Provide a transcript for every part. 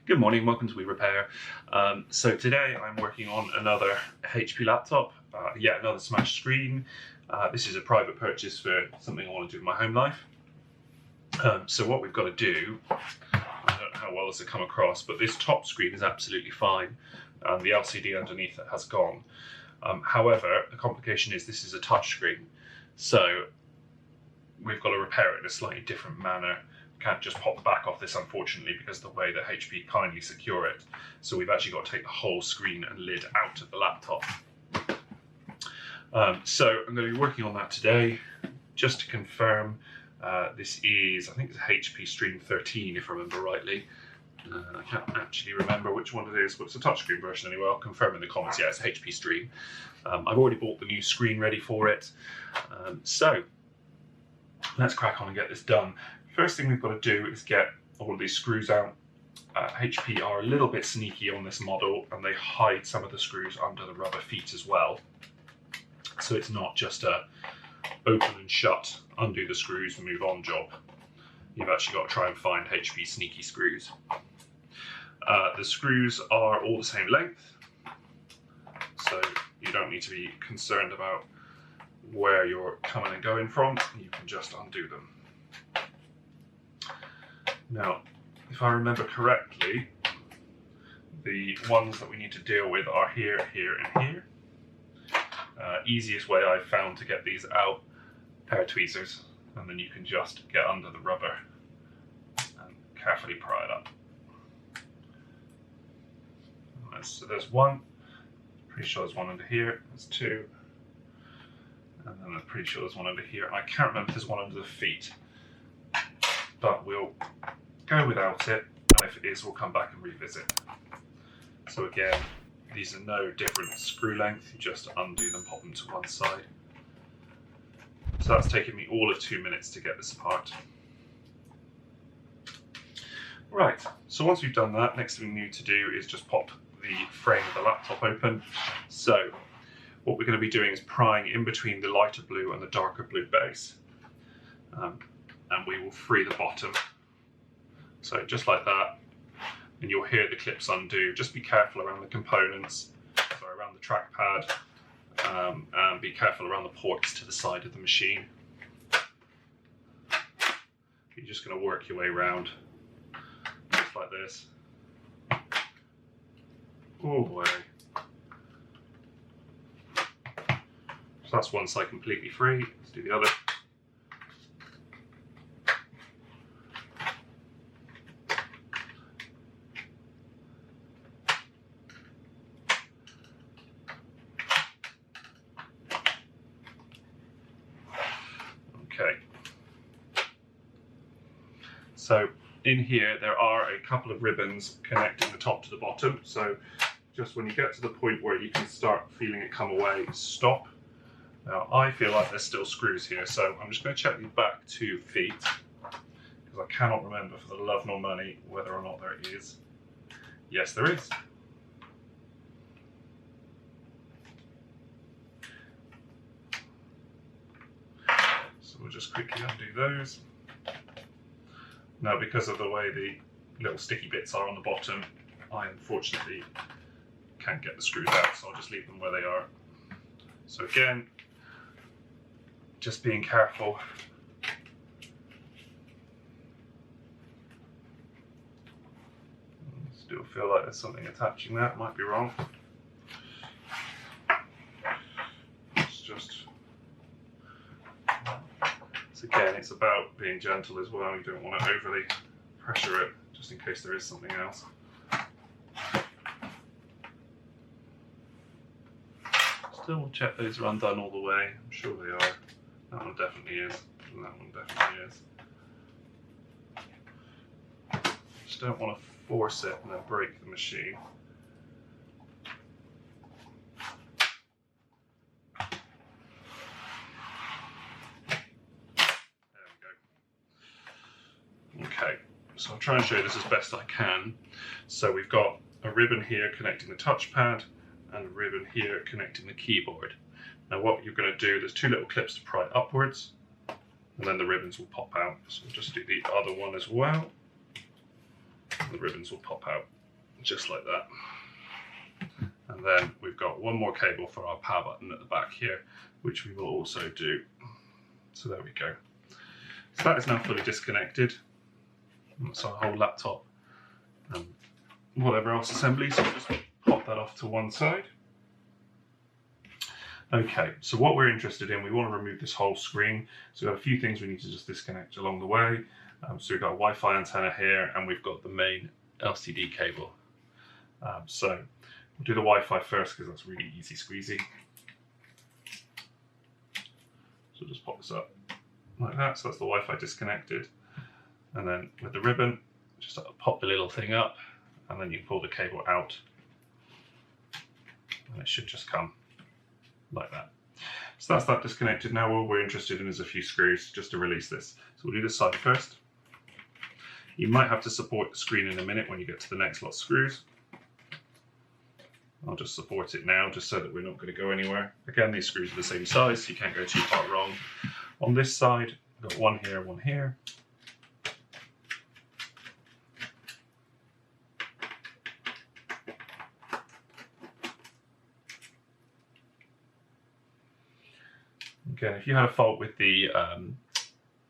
Good morning, welcome to We Repair. So today I'm working on another HP laptop, yet another smashed screen. This is a private purchase for something I want to do in my home life. So what we've got to do, I don't know how well this will come across, but this top screen is absolutely fine. The LCD underneath it has gone. However, the complication is this is a touch screen, so we've got to repair it in a slightly different manner. Can't just pop the back off this, unfortunately, because of the way that HP kindly secure it. So we've actually got to take the whole screen and lid out of the laptop. So I'm going to be working on that today. Just to confirm, this is, I think it's a HP Stream 13 if I remember rightly. I can't actually remember which one it is, but it's a touchscreen version anyway. I'll confirm in the comments. Yeah, it's a HP Stream. I've already bought the new screen ready for it. So let's crack on and get this done. First thing we've got to do is get all of these screws out. HP are a little bit sneaky on this model, and they hide some of the screws under the rubber feet as well. So it's not just a open and shut, undo the screws and move on job. You've actually got to try and find HP sneaky screws. The screws are all the same length, so you don't need to be concerned about where you're coming and going from. You can just undo them. Now, if I remember correctly, the ones that we need to deal with are here, here, and here. Easiest way I've found to get these out, pair of tweezers, and then you can just get under the rubber and carefully pry it up. So there's one, pretty sure there's one under here, there's two, and then I'm pretty sure there's one under here. I can't remember if there's one under the feet, but we'll go without it, and if it is, we'll come back and revisit. So again, these are no different screw length, you just undo them, pop them to one side. So that's taken me all of 2 minutes to get this apart. Right, so once we've done that, next thing we need to do is just pop the frame of the laptop open. So what we're going to be doing is prying in between the lighter blue and the darker blue base. And we will free the bottom. So just like that, and you'll hear the clips undo. Just be careful around the components, around the trackpad, and be careful around the ports to the side of the machine. You're just going to work your way around, just like this. Oh boy. So that's one side completely free. Let's do the other. Okay. So in here there are a couple of ribbons connecting the top to the bottom. So just when you get to the point where you can start feeling it come away, stop. Now I feel like there's still screws here, so I'm just going to check the back 2 feet, because I cannot remember for the love nor money whether or not there is. Yes, there is. So we'll just quickly undo those. Now, because of the way the little sticky bits are on the bottom, I unfortunately can't get the screws out, so I'll just leave them where they are. So again, just being careful. Still feel like there's something attaching that, might be wrong. So again, it's about being gentle as well. You don't want to overly pressure it, just in case there is something else. Still check those are undone all the way. I'm sure they are. That one definitely is, and that one definitely is. Just don't want to force it and then break the machine. Okay, so I'll try and show you this as best I can. So we've got a ribbon here connecting the touchpad and a ribbon here connecting the keyboard. Now what you're going to do, there's 2 little clips to pry upwards, and then the ribbons will pop out. So we'll just do the other one as well. The ribbons will pop out. just like that. And then we've got one more cable for our power button at the back here, which we will also do. So there we go. So that is now fully disconnected. That's our whole laptop and whatever else assembly. So we'll just pop that off to one side. Okay, so what we're interested in, we want to remove this whole screen. So we've got a few things we need to just disconnect along the way. So we've got a Wi-Fi antenna here, and we've got the main LCD cable. So we'll do the Wi-Fi first because that's really easy squeezy. So just pop this up like that. So that's the Wi-Fi disconnected. And then with the ribbon, just pop the little thing up, and then you pull the cable out, and it should just come like that. So that's that disconnected. Now all we're interested in is a few screws just to release this. So we'll do this side first. You might have to support the screen in a minute when you get to the next lot of screws. I'll just support it now just so that we're not going to go anywhere. Again, these screws are the same size, so you can't go too far wrong. On this side, I've got one here, one here. Again, if you had a fault with the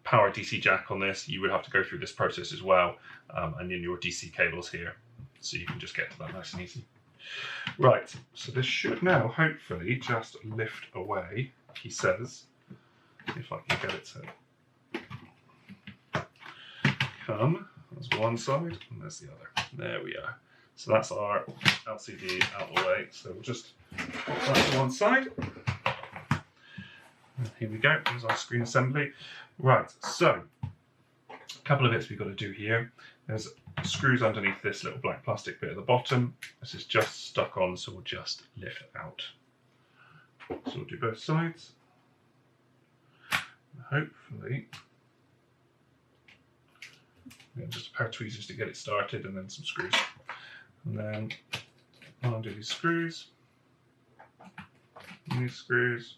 power DC jack on this, you would have to go through this process as well, and in your DC cables here, so you can just get to that nice and easy. Right, so this should now hopefully just lift away, he says, if I can get it to come. There's one side and there's the other. There we are. So that's our LCD out of the way. So we'll just put that to one side. And here we go, there's our screen assembly. Right, so a couple of bits we've got to do here. There's screws underneath this little black plastic bit at the bottom. This is just stuck on, so we'll just lift it out. So we'll do both sides. Hopefully, just a pair of tweezers to get it started, and then some screws. And then I'll undo these screws. And these screws.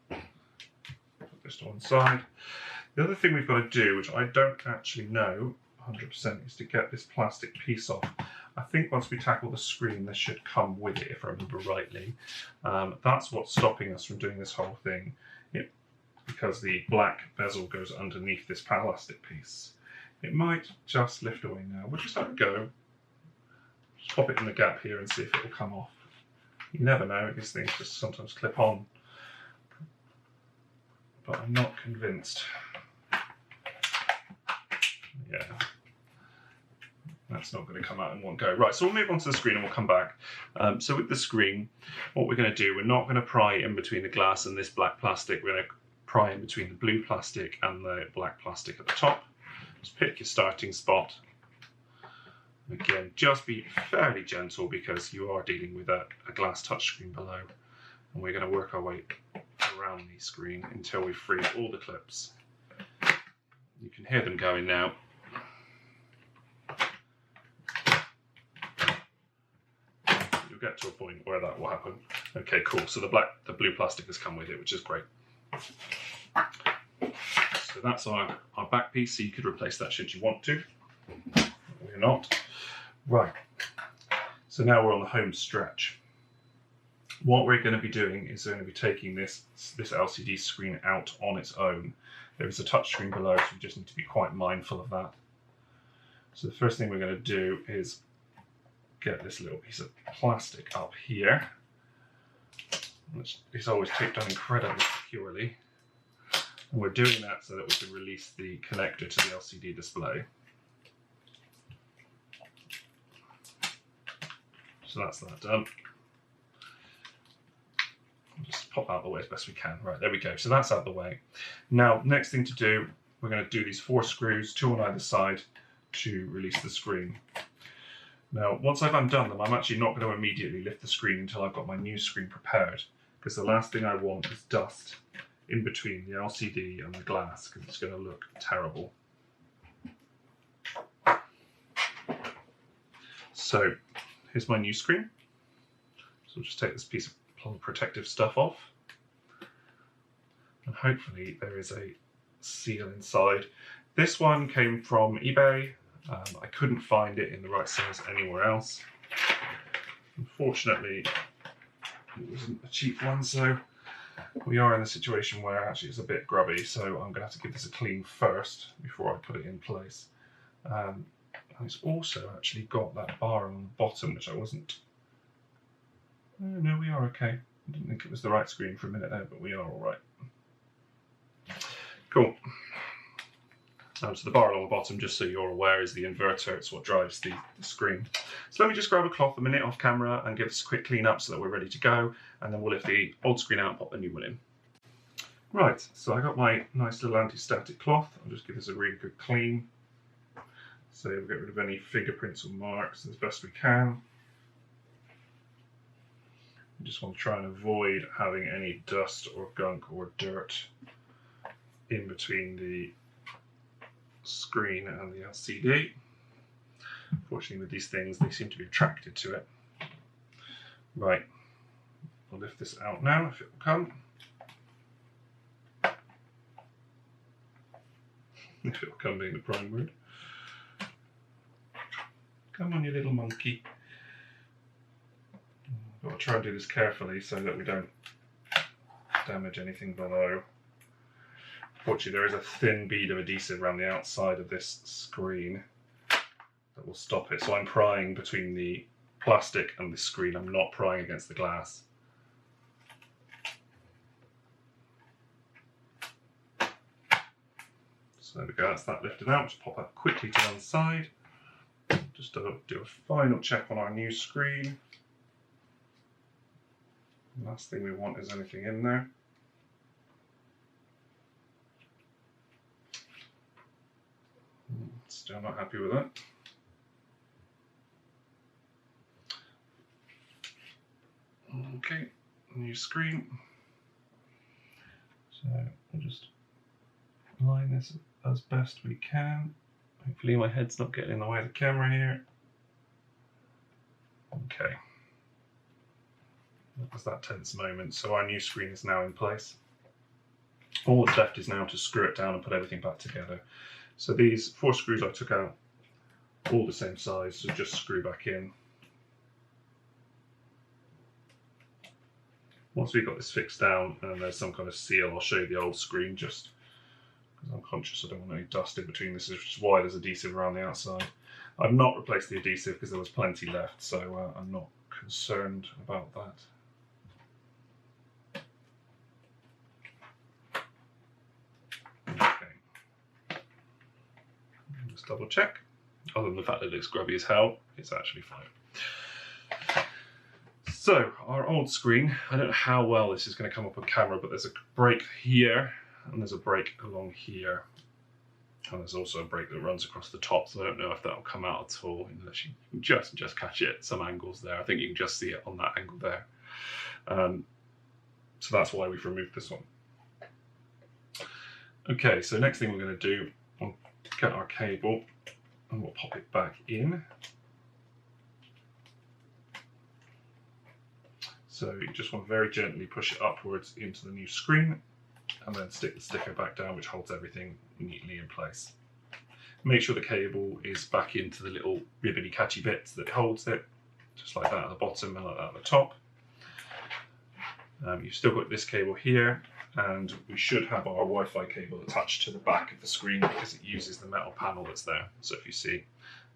Put this to one side. The other thing we've got to do, which I don't actually know 100%, is to get this plastic piece off. I think once we tackle the screen, this should come with it, if I remember rightly. That's what's stopping us from doing this whole thing, because the black bezel goes underneath this plastic piece. It might just lift away now. We'll just have a go. Just pop it in the gap here and see if it will come off. You never know, these things just sometimes clip on. But I'm not convinced. Yeah. That's not going to come out in one go. Right, so we'll move on to the screen and we'll come back. So with the screen, what we're going to do, we're not going to pry in between the glass and this black plastic. We're going to pry in between the blue plastic and the black plastic at the top. Just pick your starting spot. Again, just be fairly gentle because you are dealing with a glass touchscreen below. And we're going to work our way around the screen until we free all the clips. You can hear them going now. You'll get to a point where that will happen. Okay, cool. So the blue plastic has come with it, which is great. So that's our back piece, so you could replace that should you want to. We're not. Right. So now we're on the home stretch. What we're going to be doing is we're going to be taking this LCD screen out on its own. There is a touch screen below, so we just need to be quite mindful of that. So the first thing we're going to do is get this little piece of plastic up here, which is always taped down incredibly securely. And we're doing that so that we can release the connector to the LCD display. So that's that done. Just pop out of the way as best we can. Right, there we go. So that's out of the way. Now, next thing to do, we're going to do these 4 screws, 2 on either side, to release the screen. Now, once I've undone them, I'm actually not going to immediately lift the screen until I've got my new screen prepared, because the last thing I want is dust in between the LCD and the glass, because it's going to look terrible. So, here's my new screen. So we'll just take this piece of protective stuff off, and hopefully there is a seal inside. This one came from eBay. I couldn't find it in the right size anywhere else. Unfortunately, it wasn't a cheap one, so we are in a situation where actually it's a bit grubby, so I'm going to have to give this a clean first before I put it in place. And it's also actually got that bar on the bottom, which I wasn't... no, we are okay. I didn't think it was the right screen for a minute there, but we are all right. Cool. So the bar along the bottom, just so you're aware, is the inverter. It's what drives the screen. So let me just grab a cloth a minute off camera and give us a quick clean up so that we're ready to go, and then we'll lift the old screen out and pop the new one in. Right, so I got my nice little anti-static cloth. I'll just give this a really good clean. So we'll get rid of any fingerprints or marks as best we can. We just want to try and avoid having any dust or gunk or dirt in between the screen and the LCD. Fortunately, with these things, they seem to be attracted to it. Right, I'll lift this out now if it will come. If it will come being the prime word. Come on, you little monkey. I've got to try and do this carefully so that we don't damage anything below. Fortunately, there is a thin bead of adhesive around the outside of this screen that will stop it. So I'm prying between the plastic and the screen. I'm not prying against the glass. So there we go, that's that lifted out. Just pop that quickly to one side. Just do a final check on our new screen. Last thing we want is anything in there. Still not happy with that. Okay, new screen. So we'll just line this as best we can. Hopefully my head's not getting in the way of the camera here. Okay. That was that tense moment. So our new screen is now in place. All that's left is now to screw it down and put everything back together. So these 4 screws I took out, all the same size, so just screw back in. Once we've got this fixed down and there's some kind of seal, I'll show you the old screen just because I'm conscious I don't want any dust in between. This is which is why there's adhesive around the outside. I've not replaced the adhesive because there was plenty left, so I'm not concerned about that. Double check. Other than the fact that it looks grubby as hell, it's actually fine. So our old screen, I don't know how well this is going to come up on camera, but there's a break here and there's a break along here, and there's also a break that runs across the top, so I don't know if that will come out at all unless you can just catch it at some angles there. I think you can just see it on that angle there. So that's why we've removed this one. Okay, so next thing we're going to do, we'll get our cable and we'll pop it back in. So you just want to very gently push it upwards into the new screen and then stick the sticker back down, which holds everything neatly in place. Make sure the cable is back into the little ribbony catchy bits that holds it, just like that at the bottom and like that at the top. You've still got this cable here, and we should have our Wi-Fi cable attached to the back of the screen because it uses the metal panel that's there. So if you see,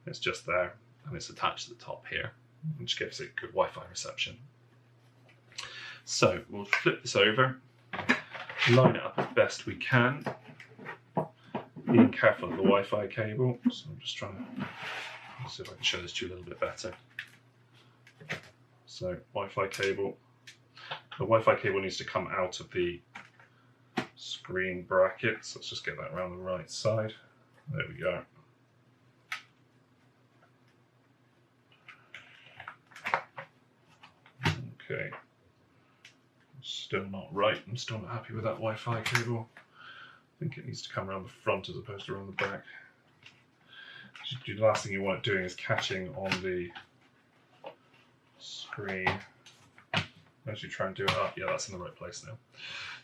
it's just there and it's attached to the top here, which gives it good Wi-Fi reception. So we'll flip this over, line it up as best we can, being careful of the Wi-Fi cable. So I'm just trying to see if I can show this to you a little bit better. So Wi-Fi cable. The Wi-Fi cable needs to come out of the screen bracket, so let's just get that around the right side. There we go. Okay. Still not right. I'm still not happy with that Wi-Fi cable. I think it needs to come around the front as opposed to around the back. The last thing you want it doing is catching on the screen. As you try and do it up, yeah, that's in the right place now.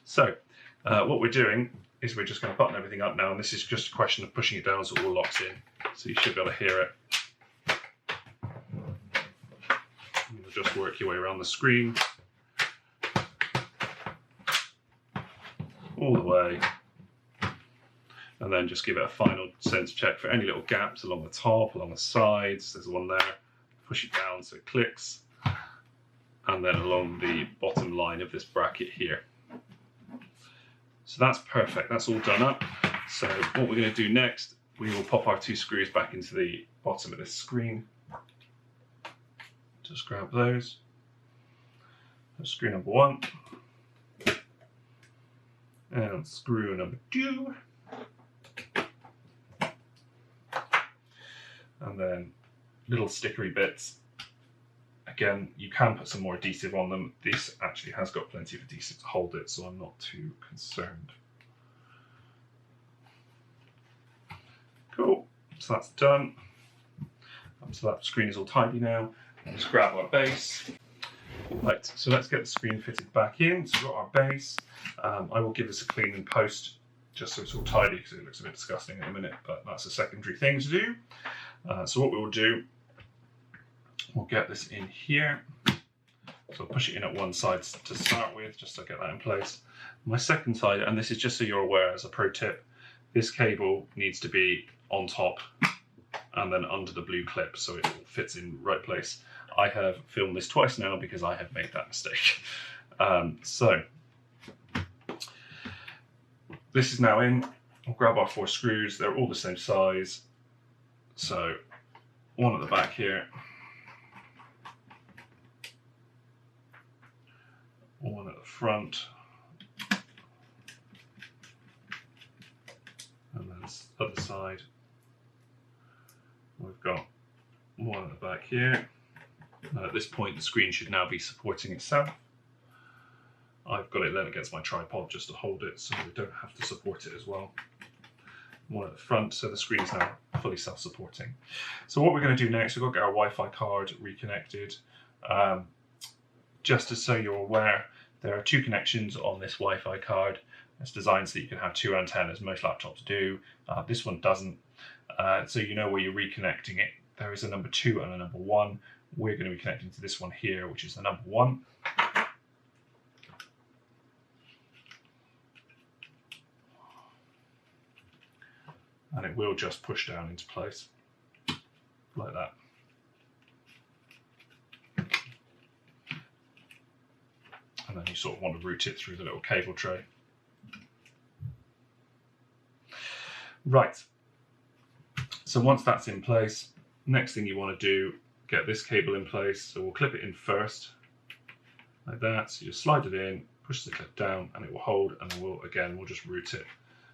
So what we're doing is we're just going to button everything up now, and this is just a question of pushing it down so it all locks in. So you should be able to hear it. You'll just work your way around the screen all the way, and then just give it a final sense check for any little gaps along the top, along the sides. There's one there. Push it down so it clicks, and then along the bottom line of this bracket here. So that's perfect, that's all done up. So what we're going to do next, we will pop our 2 screws back into the bottom of this screen. Just grab those. That's screw number 1. And screw number 2. And then little stickery bits. Again, you can put some more adhesive on them. This actually has got plenty of adhesive to hold it, so I'm not too concerned. Cool, so that's done. So that screen is all tidy now. Let's grab our base. Right, so let's get the screen fitted back in. So we've got our base. I will give this a clean in post, just so it's all tidy, because it looks a bit disgusting in a minute, but that's a secondary thing to do. So what we will do, we'll get this in here. So I'll push it in at one side to start with, just to get that in place. My second side, and this is just so you're aware as a pro tip, this cable needs to be on top and then under the blue clip so it fits in the right place. I have filmed this twice now because I have made that mistake. So this is now in. I'll grab our 4 screws, they're all the same size. So one at the back here, one at the front, and then this other side. We've got one at the back here. At this point, the screen should now be supporting itself. I've got it then against my tripod just to hold it so we don't have to support it as well. One at the front, so the screen is now fully self-supporting. So what we're going to do next, we've got to get our Wi-Fi card reconnected. Just so you're aware, there are 2 connections on this Wi-Fi card. It's designed so that you can have 2 antennas. Most laptops do. This one doesn't. So you know where you're reconnecting it. There is a number 2 and a number 1. We're going to be connecting to this one here, which is the number 1. And it will just push down into place, like that. And then you sort of want to route it through the little cable tray. Right, so once that's in place, next thing you want to do, get this cable in place. So we'll clip it in first, like that. So you just slide it in, push the clip down, and it will hold, and then we'll just route it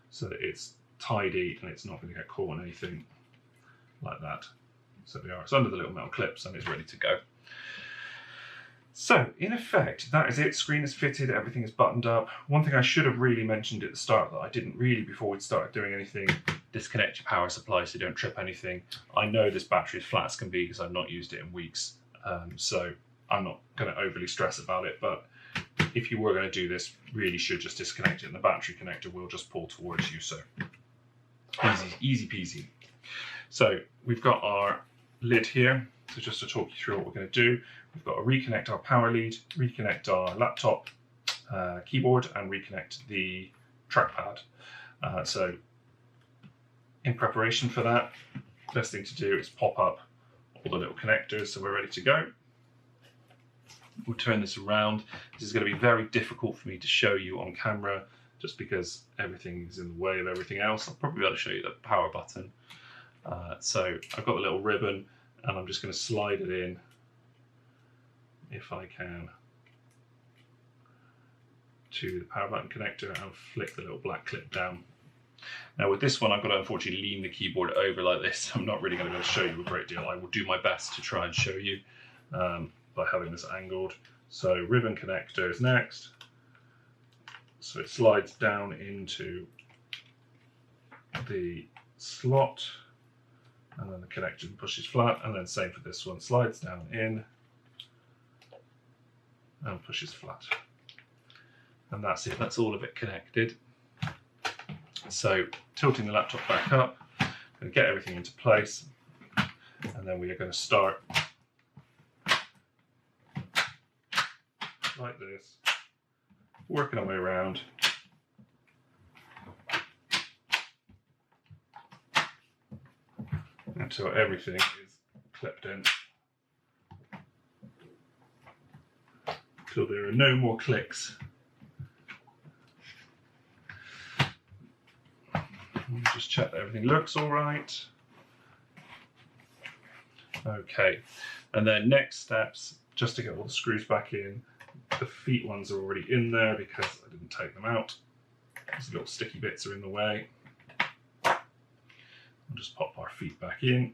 so that it's tidy and it's not going to get caught on anything, like that. So there we are, it's under the little metal clips and it's ready to go. So in effect, that is it. Screen is fitted, everything is buttoned up. One thing I should have really mentioned at the start that I didn't really before we started doing anything, disconnect your power supply so you don't trip anything. I know this battery is flat as can be because I've not used it in weeks, so I'm not going to overly stress about it, but if you were going to do this, really should just disconnect it and the battery connector will just pull towards you, so easy peasy. So we've got our lid here, so just to talk you through what we're going to do, we've got to reconnect our power lead, reconnect our laptop keyboard, and reconnect the trackpad. So in preparation for that, best thing to do is pop up all the little connectors so we're ready to go. We'll turn this around. This is going to be very difficult for me to show you on camera just because everything is in the way of everything else. I'll probably be able to show you the power button. So I've got the little ribbon and I'm just going to slide it in, if I can, to the power button connector and flick the little black clip down. Now with this one, I've got to unfortunately lean the keyboard over like this. I'm not really going to be able to show you a great deal. I will do my best to try and show you by having this angled. So ribbon connector is next. So it slides down into the slot and then the connector pushes flat, and then same for this one, slides down in and pushes flat. And that's it, that's all of it connected. So tilting the laptop back up, going to get everything into place, and then we are going to start like this, working our way around. Until everything is clipped in. Until there are no more clicks. Just check that everything looks all right. Okay, and then next steps, just to get all the screws back in. The feet ones are already in there because I didn't take them out. These little sticky bits are in the way. We'll just pop our feet back in.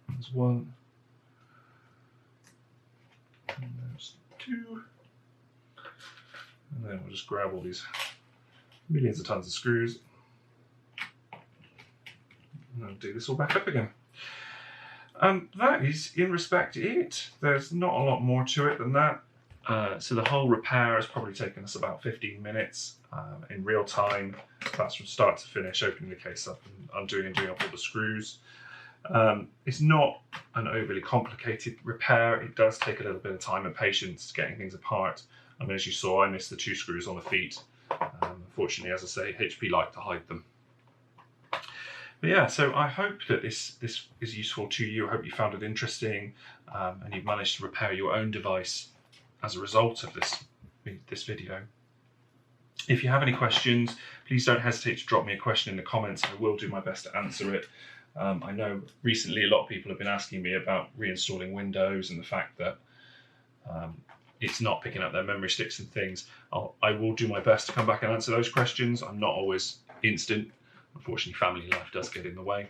There's one. And there's two. And then we'll just grab all these millions of tons of screws. And I'll do this all back up again. And that is, in respect, it. There's not a lot more to it than that. So the whole repair has probably taken us about 15 minutes in real time. That's from start to finish, opening the case up and undoing and doing up all the screws. It's not an overly complicated repair. It does take a little bit of time and patience getting things apart. I mean, as you saw, I missed the 2 screws on the feet. Unfortunately, as I say, HP like to hide them. But yeah, so I hope that this is useful to you. I hope you found it interesting and you've managed to repair your own device as a result of this video. If you have any questions, please don't hesitate to drop me a question in the comments. I will do my best to answer it. I know recently a lot of people have been asking me about reinstalling Windows and the fact that it's not picking up their memory sticks and things. I will do my best to come back and answer those questions. I'm not always instant. Unfortunately, family life does get in the way.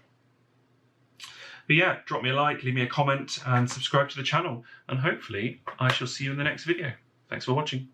But yeah, drop me a like, leave me a comment and subscribe to the channel. And hopefully I shall see you in the next video. Thanks for watching.